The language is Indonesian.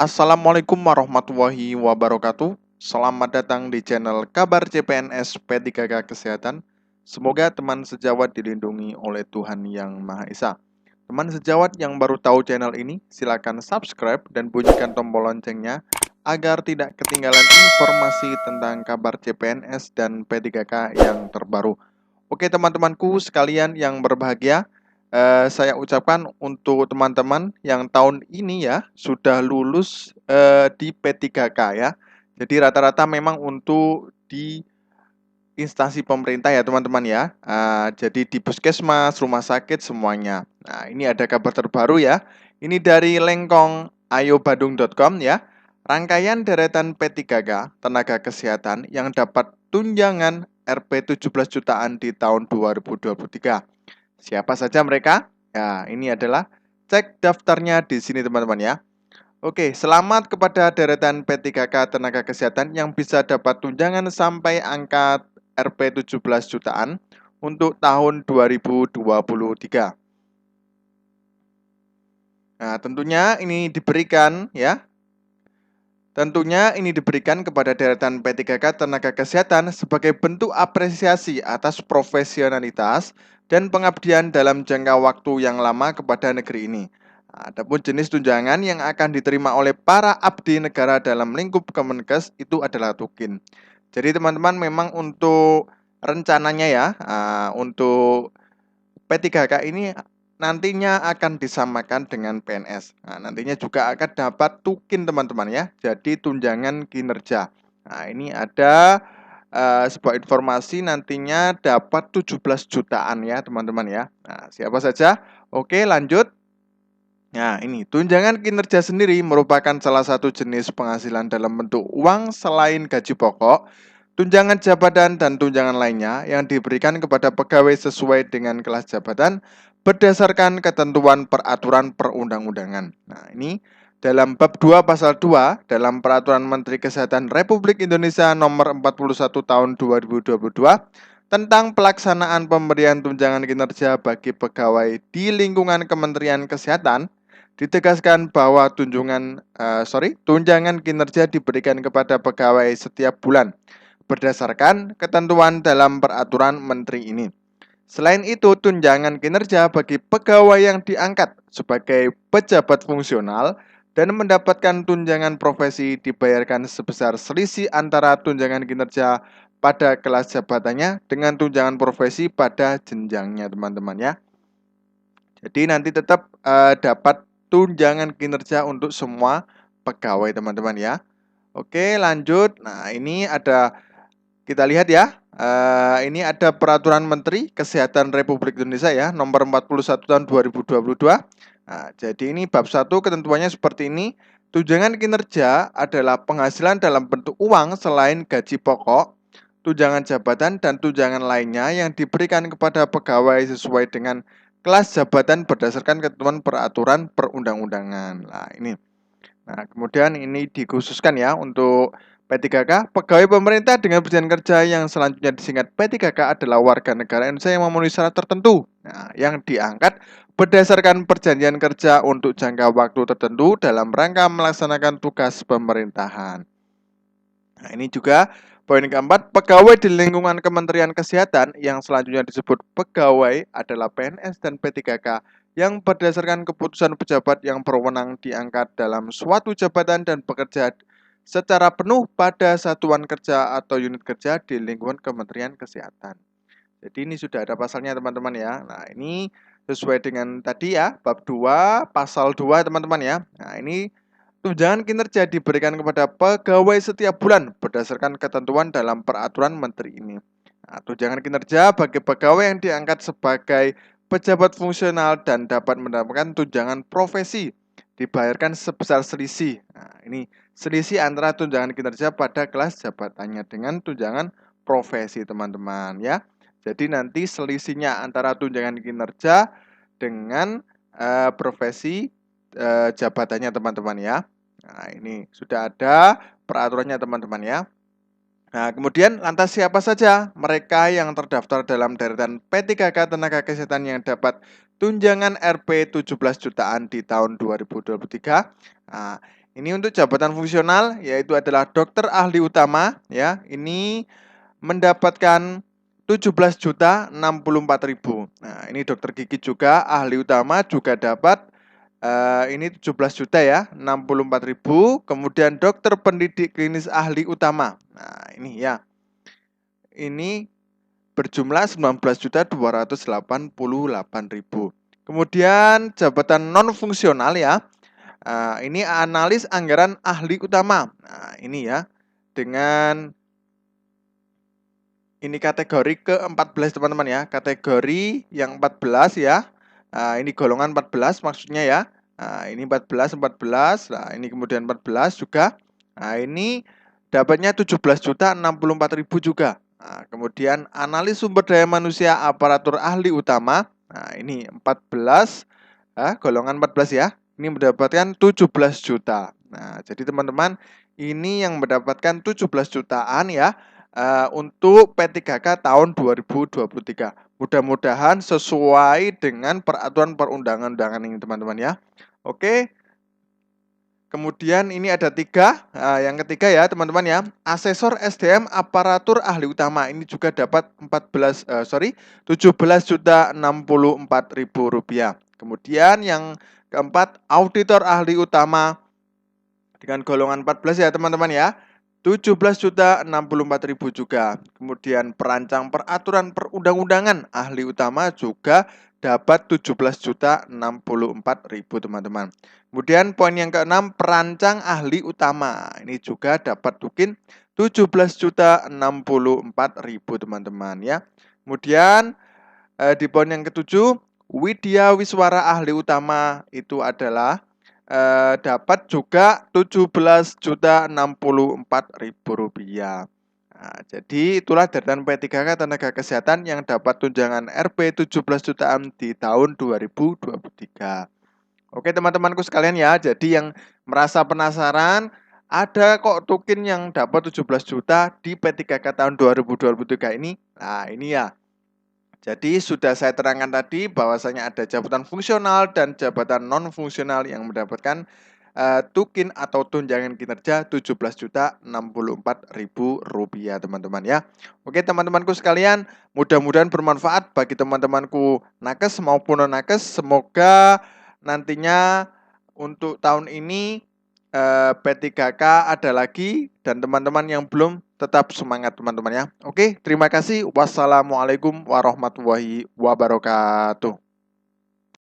Assalamualaikum warahmatullahi wabarakatuh. Selamat datang di channel Kabar CPNS P3K Kesehatan. Semoga teman sejawat dilindungi oleh Tuhan Yang Maha Esa. Teman sejawat yang baru tahu channel ini, silakan subscribe dan bunyikan tombol loncengnya agar tidak ketinggalan informasi tentang kabar CPNS dan P3K yang terbaru. Oke teman-temanku sekalian yang berbahagia, saya ucapkan untuk teman-teman yang tahun ini ya sudah lulus di P3K ya. Jadi rata-rata memang untuk di instansi pemerintah ya teman-teman ya. Jadi di puskesmas, rumah sakit semuanya. Nah ini ada kabar terbaru ya. Ini dari lengkongayobadung.com ya. Rangkaian deretan P3K tenaga kesehatan yang dapat tunjangan Rp 17 jutaan di tahun 2023. Siapa saja mereka? Ya, ini adalah cek daftarnya di sini teman-teman ya. Oke, selamat kepada deretan P3K tenaga kesehatan yang bisa dapat tunjangan sampai angka Rp 17 jutaan untuk tahun 2023. Nah, tentunya ini diberikan ya. Tentunya ini diberikan kepada deretan P3K tenaga kesehatan sebagai bentuk apresiasi atas profesionalitas dan pengabdian dalam jangka waktu yang lama kepada negeri ini. Adapun jenis tunjangan yang akan diterima oleh para abdi negara dalam lingkup Kemenkes itu adalah tukin. Jadi teman-teman memang untuk rencananya ya, untuk P3K ini nantinya akan disamakan dengan PNS. Nah, nantinya juga akan dapat tukin teman-teman ya. Jadi tunjangan kinerja. Nah, ini ada sebuah informasi nantinya dapat 17 jutaan ya teman-teman ya. Nah, siapa saja? Oke, lanjut. Nah, ini tunjangan kinerja sendiri merupakan salah satu jenis penghasilan dalam bentuk uang selain gaji pokok, tunjangan jabatan dan tunjangan lainnya yang diberikan kepada pegawai sesuai dengan kelas jabatan berdasarkan ketentuan peraturan perundang-undangan. Nah, ini dalam bab 2 pasal 2 dalam Peraturan Menteri Kesehatan Republik Indonesia nomor 41 tahun 2022 tentang pelaksanaan pemberian tunjangan kinerja bagi pegawai di lingkungan Kementerian Kesehatan ditegaskan bahwa tunjangan kinerja diberikan kepada pegawai setiap bulan berdasarkan ketentuan dalam peraturan menteri ini. Selain itu, tunjangan kinerja bagi pegawai yang diangkat sebagai pejabat fungsional dan mendapatkan tunjangan profesi dibayarkan sebesar selisih antara tunjangan kinerja pada kelas jabatannya dengan tunjangan profesi pada jenjangnya teman-teman ya. Jadi nanti tetap dapat tunjangan kinerja untuk semua pegawai teman-teman ya. Oke, lanjut. Nah, ini ada kita lihat ya. Ini ada Peraturan Menteri Kesehatan Republik Indonesia ya, nomor 41 tahun 2022. Nah, jadi ini bab 1 ketentuannya seperti ini. Tunjangan kinerja adalah penghasilan dalam bentuk uang selain gaji pokok, tunjangan jabatan dan tunjangan lainnya yang diberikan kepada pegawai sesuai dengan kelas jabatan berdasarkan ketentuan peraturan perundang-undangan. Nah, ini. Nah, kemudian ini dikhususkan ya untuk P3K, pegawai pemerintah dengan perjanjian kerja yang selanjutnya disingkat P3K adalah warga negara Indonesia yang memenuhi syarat tertentu. Nah, yang diangkat berdasarkan perjanjian kerja untuk jangka waktu tertentu dalam rangka melaksanakan tugas pemerintahan. Nah, ini juga poin keempat, pegawai di lingkungan Kementerian Kesehatan yang selanjutnya disebut pegawai adalah PNS dan P3K yang berdasarkan keputusan pejabat yang berwenang diangkat dalam suatu jabatan dan bekerja secara penuh pada satuan kerja atau unit kerja di lingkungan Kementerian Kesehatan. Jadi ini sudah ada pasalnya teman-teman ya. Nah, ini sesuai dengan tadi ya, bab 2, pasal 2 teman-teman ya. Nah, ini tunjangan kinerja diberikan kepada pegawai setiap bulan berdasarkan ketentuan dalam peraturan menteri ini. Nah, tunjangan kinerja bagi pegawai yang diangkat sebagai pejabat fungsional dan dapat mendapatkan tunjangan profesi dibayarkan sebesar selisih. Nah, ini selisih antara tunjangan kinerja pada kelas jabatannya dengan tunjangan profesi teman-teman ya. Jadi nanti selisihnya antara tunjangan kinerja dengan profesi jabatannya teman-teman ya. Nah, ini sudah ada peraturannya teman-teman ya. Nah, kemudian lantas siapa saja mereka yang terdaftar dalam deretan P3K tenaga kesehatan yang dapat tunjangan Rp 17 jutaan di tahun 2023? Nah, Ini untuk jabatan fungsional yaitu adalah dokter ahli utama ya. Ini mendapatkan 17.064.000. Nah, ini dokter gigi juga ahli utama juga dapat ini 17 juta ya, 64.000. Kemudian dokter pendidik klinis ahli utama. Nah, ini ya. Ini berjumlah 19.288.000. Kemudian jabatan non fungsional ya. Ini analis anggaran ahli utama. Nah, ini ya. Dengan ini kategori ke-14 teman-teman ya. Kategori yang 14 ya. Ini golongan 14 maksudnya ya. Ini 14. Nah, ini kemudian 14 juga. Nah, ini dapatnya 17.064.000 juga. Nah, kemudian analis sumber daya manusia aparatur ahli utama. Nah, ini 14 golongan 14 ya. Ini mendapatkan 17 juta. Nah, jadi teman-teman ini yang mendapatkan 17 jutaan ya untuk P3K tahun 2023. Mudah-mudahan sesuai dengan peraturan perundang-undangan ini teman-teman ya. Oke. Kemudian ini ada 3. Yang ketiga ya teman-teman ya, asesor SDM aparatur ahli utama ini juga dapat 17.064.000 rupiah. Kemudian yang keempat, auditor ahli utama dengan golongan 14 ya teman-teman ya, 17.064.000 juga. Kemudian perancang peraturan perundang-undangan ahli utama juga dapat 17.064.000 teman-teman. Kemudian poin yang keenam, perancang ahli utama. Ini juga dapat tukin 17.064.000 teman-teman ya. Kemudian di poin yang ketujuh, Widya Wiswara ahli utama itu adalah dapat juga 17.064.000 rupiah. Nah, jadi itulah deretan P3K tenaga kesehatan yang dapat tunjangan Rp 17 jutaan di tahun 2023. Oke teman-temanku sekalian ya, jadi yang merasa penasaran, ada kok tukin yang dapat 17 juta di P3K tahun 2023 ini. Nah ini ya, jadi sudah saya terangkan tadi bahwasanya ada jabatan fungsional dan jabatan non fungsional yang mendapatkan tukin atau tunjangan kinerja 17.064.000 rupiah teman-teman ya. Oke teman-temanku sekalian, mudah-mudahan bermanfaat bagi teman-temanku nakes maupun non nakes. Semoga nantinya untuk tahun ini P3K ada lagi dan teman-teman yang belum tetap semangat teman-teman ya. Oke, terima kasih. Wassalamualaikum warahmatullahi wabarakatuh.